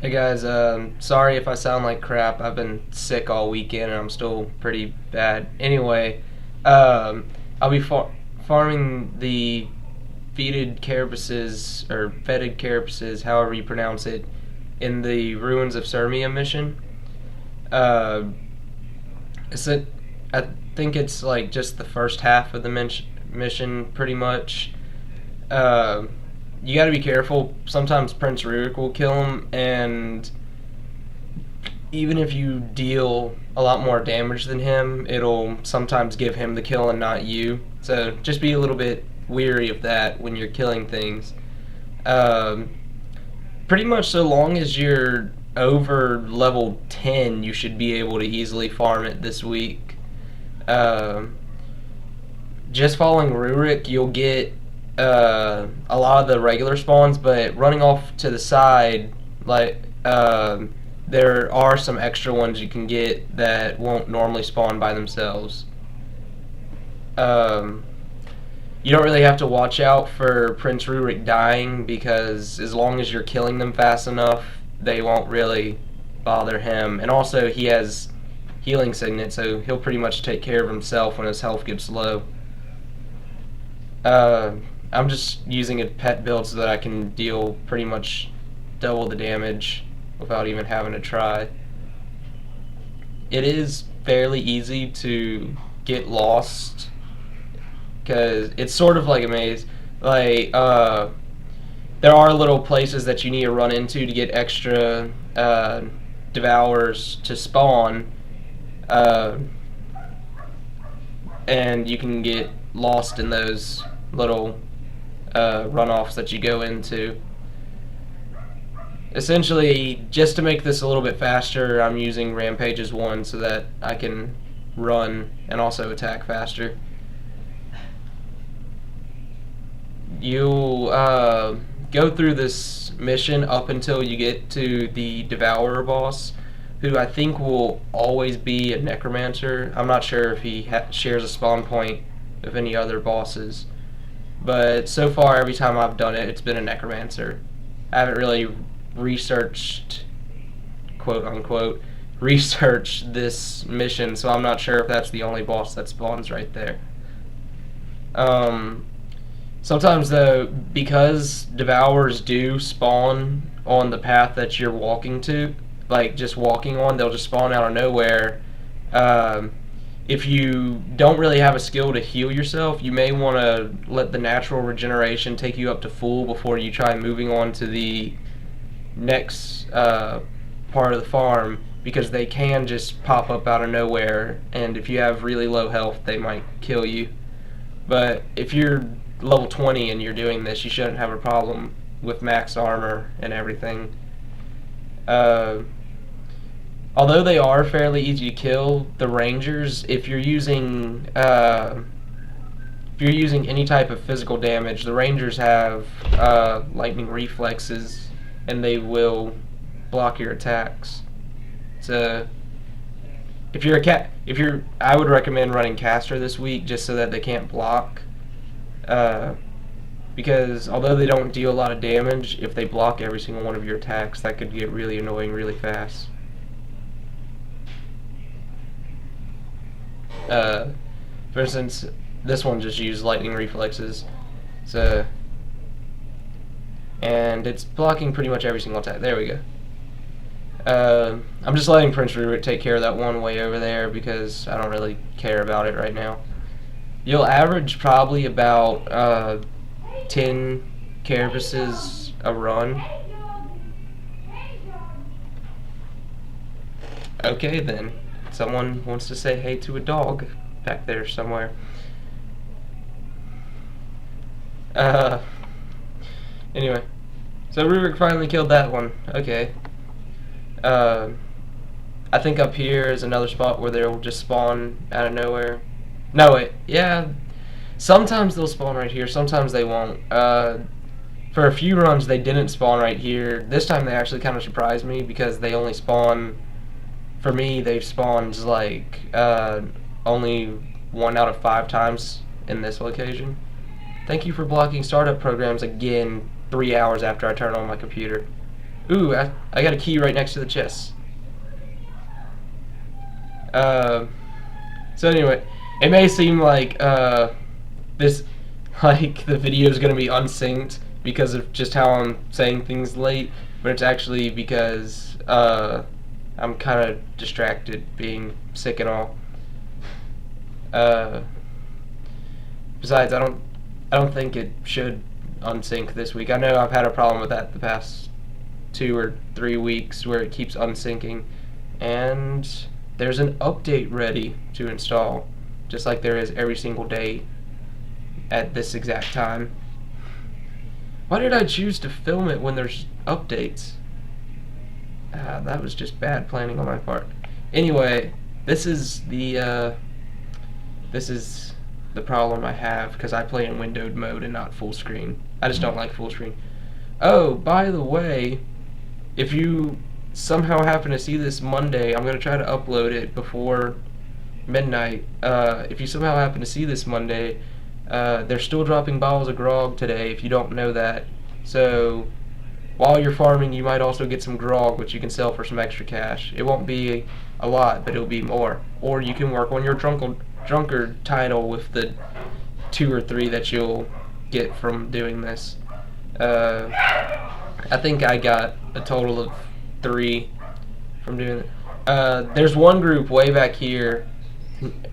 Hey guys, sorry if I sound like crap. I've been sick all weekend and I'm still pretty bad. Anyway, I'll be farming the Fetid Carapaces, however you pronounce it, in the ruins of Surmia mission. Uh, it's a, I think it's like just the first half of the mission, pretty much. Uh, you got to be careful. Sometimes Prince Rurik will kill him, and even if you deal a lot more damage than him, it'll sometimes give him the kill and not you. So just be a little bit weary of that when you're killing things. Um, Pretty much so long as you're over level 10, you should be able to easily farm it this week. Um, just following Rurik, you'll get a lot of the regular spawns, but running off to the side, like there are some extra ones you can get that won't normally spawn by themselves. Um, you don't really have to watch out for Prince Rurik dying because as long as you're killing them fast enough, they won't really bother him. And also, he has healing signet, so he'll pretty much take care of himself when his health gets low. Uh, I'm just using a pet build so that I can deal pretty much double the damage without even having to try. It is fairly easy to get lost because it's sort of like a maze. Like, there are little places that you need to run into to get extra devours to spawn, uh, and you can get lost in those little runoffs that you go into. Essentially, just to make this a little bit faster, I'm using Rampages 1 so that I can run and also attack faster. You'll go through this mission up until you get to the Devourer boss, who I think will always be a Necromancer. I'm not sure if he shares a spawn point with any other bosses, but so far every time I've done it, it's been a Necromancer. I haven't really researched, quote unquote, researched this mission, so I'm not sure if that's the only boss that spawns right there. Um, Sometimes though, because Devourers do spawn on the path that you're walking to, like just walking on, they'll just spawn out of nowhere. Um, if you don't really have a skill to heal yourself, you may want to let the natural regeneration take you up to full before you try moving on to the next part of the farm, because they can just pop up out of nowhere, and if you have really low health, they might kill you. But if you're level 20 and you're doing this, you shouldn't have a problem with max armor and everything. Although they are fairly easy to kill, the rangers, if you're using any type of physical damage, the rangers have lightning reflexes, and they will block your attacks. So I would recommend running caster this week just so that they can't block. Because although they don't deal a lot of damage, if they block every single one of your attacks, that could get really annoying really fast. For instance, this one just used lightning reflexes, so, and it's blocking pretty much every single attack. There we go. I'm just letting Prince Rurik take care of that one way over there because I don't really care about it right now. You'll average probably about 10 carapaces a run. Okay then. Someone wants to say hey to a dog back there somewhere. Anyway. So Rurik finally killed that one. Okay. I think up here is another spot where they'll just spawn out of nowhere. No, wait. Yeah. Sometimes they'll spawn right here. Sometimes they won't. For a few runs, they didn't spawn right here. This time they actually kind of surprised me because they only spawn... For me, they've spawned like only 1 out of 5 times in this location. Thank you for blocking startup programs again 3 hours after I turn on my computer. Ooh, I got a key right next to the chest. So anyway, it may seem like this, like the video is gonna be unsynced because of just how I'm saying things late, but it's actually because I'm kind of distracted, being sick and all. Uh, Besides, I don't think it should unsync this week. I know I've had a problem with that the past 2 or 3 weeks where it keeps unsyncing, and there's an update ready to install, just like there is every single day at this exact time. Why did I choose to film it when there's updates? That was just bad planning on my part. Anyway, this is the problem I have because I play in windowed mode and not full screen. I just don't like full screen. Oh, by the way, if you somehow happen to see this Monday, I'm going to try to upload it before midnight. If you somehow happen to see this Monday, they're still dropping bottles of grog today, if you don't know that. So, while you're farming, you might also get some grog, which you can sell for some extra cash. It won't be a lot, but it'll be more. Or you can work on your drunkard title with the 2 or 3 that you'll get from doing this. I think I got a total of 3 from doing it. There's one group way back here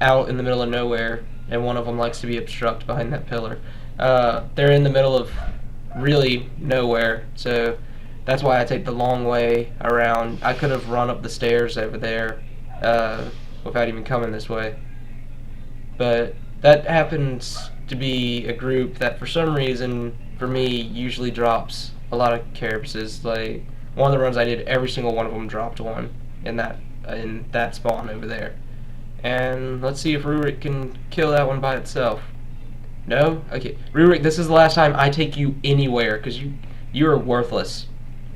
out in the middle of nowhere, and one of them likes to be obstruct behind that pillar. They're in the middle of really nowhere, so that's why I take the long way around. I could have run up the stairs over there without even coming this way. But that happens to be a group that for some reason, for me, usually drops a lot of carapaces. Like, one of the runs I did, every single one of them dropped one in that spawn over there. And let's see if Rurik can kill that one by itself. No? Okay. Rurik, this is the last time I take you anywhere, because you are worthless.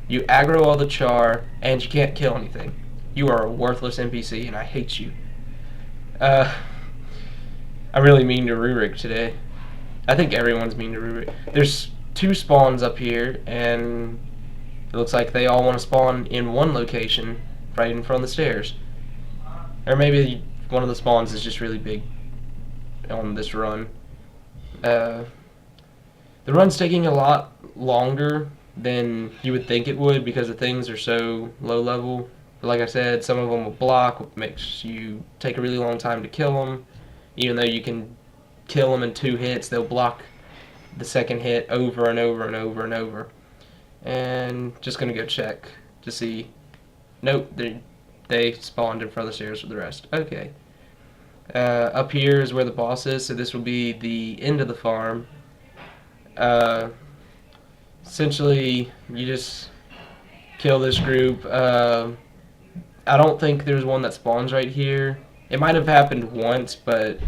You aggro all the char, and you can't kill anything. You are a worthless NPC, and I hate you. I'm really mean to Rurik today. I think everyone's mean to Rurik. There's 2 spawns up here, and it looks like they all want to spawn in one location, right in front of the stairs. Or maybe one of the spawns is just really big on this run. The run's taking a lot longer than you would think it would because the things are so low level. But like I said, some of them will block, which makes you take a really long time to kill them. Even though you can kill them in 2 hits, they'll block the second hit over and over and over and over. And just gonna go check to see. Nope, they spawned in front of the stairs for the rest. Okay. Up here is where the boss is, so this will be the end of the farm. Essentially, you just kill this group. I don't think there's one that spawns right here. It might have happened once, but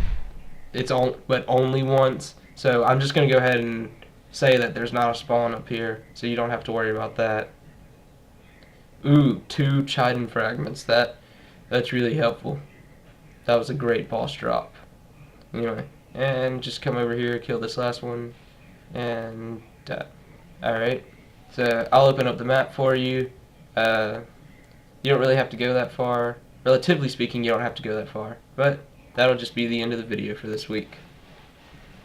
only once. So I'm just gonna go ahead and say that there's not a spawn up here, so you don't have to worry about that. Ooh, 2 Chiden fragments. That's really helpful. That was a great boss drop. Anyway, and just come over here, kill this last one, and alright. So I'll open up the map for you. You don't really have to go that far. Relatively speaking, you don't have to go that far. But that'll just be the end of the video for this week.